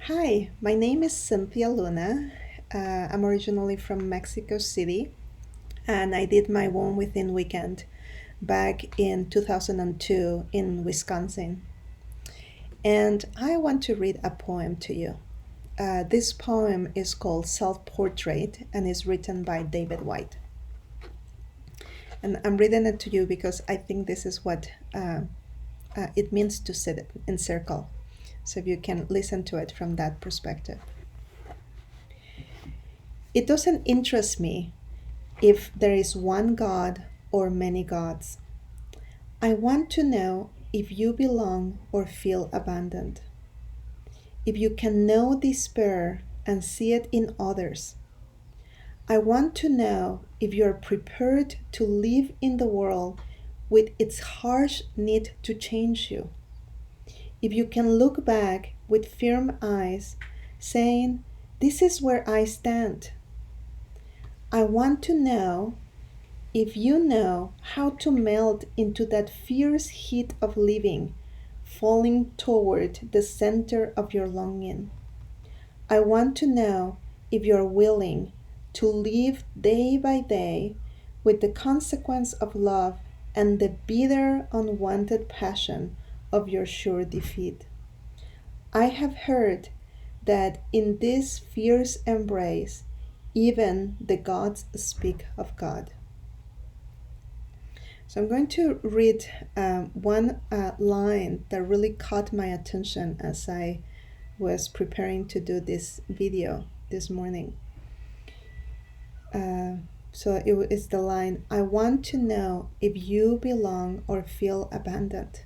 Hi, my name is Cynthia Luna. I'm originally from Mexico City, and I did my One Within weekend back in 2002 in Wisconsin. And I want to read a poem to you. This poem is called Self Portrait and is written by David White. And I'm reading it to you because I think this is what it means to sit in circle. So you can listen to it from that perspective. It doesn't interest me if there is one God or many gods. I want to know if you belong or feel abandoned. If you can know despair and see it in others. I want to know if you are prepared to live in the world with its harsh need to change you. If you can look back with firm eyes, saying, "This is where I stand." I want to know if you know how to melt into that fierce heat of living, falling toward the center of your longing. I want to know if you are willing to live day by day with the consequence of love and the bitter, unwanted passion of your sure defeat. I have heard that in this fierce embrace, even the gods speak of God. So I'm going to read one line that really caught my attention as I was preparing to do this video this morning. It's the line, "I want to know if you belong or feel abandoned."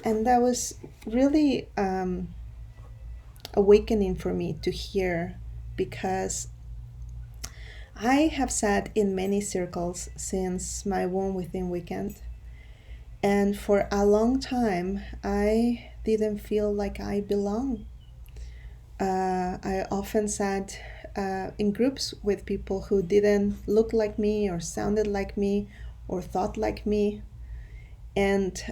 And that was really awakening for me to hear, because I have sat in many circles since my One Within weekend. And for a long time, I didn't feel like I belong. I often sat in groups with people who didn't look like me or sounded like me or thought like me. And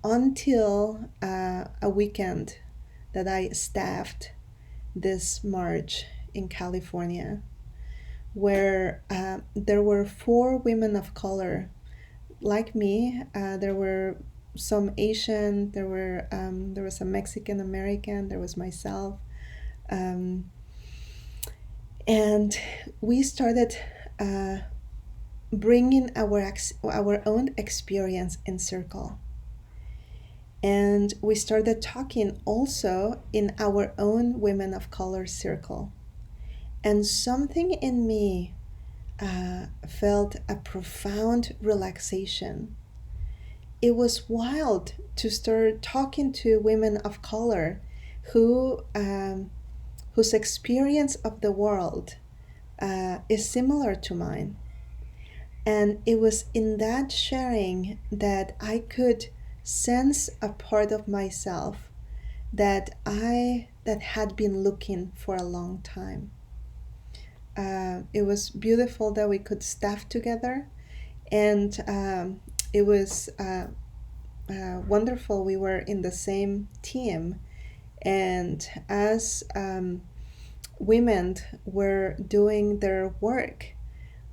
until a weekend that I staffed this march in California, where there were four women of color like me. There were some Asian, there was a Mexican American, there was myself, um, and we started bringing our own experience in circle, and we started talking also in our own women of color circle, and something in me felt a profound relaxation. It was wild to start talking to women of color whose experience of the world is similar to mine. And it was in that sharing that I could sense a part of myself that had been looking for a long time. It was beautiful that we could staff together, and it was wonderful. We were in the same team, and as women were doing their work,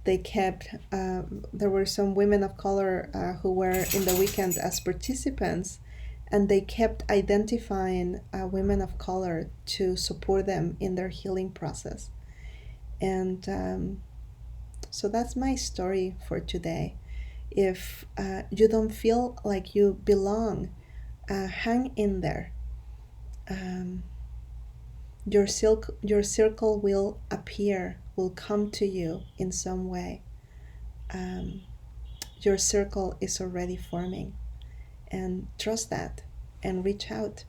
they kept. There were some women of color who were in the weekend as participants, and they kept identifying women of color to support them in their healing process. And so that's my story for today. If you don't feel like you belong, hang in there. Um, your circle will appear, will come to you in some way. Um, your circle is already forming, and trust that and reach out.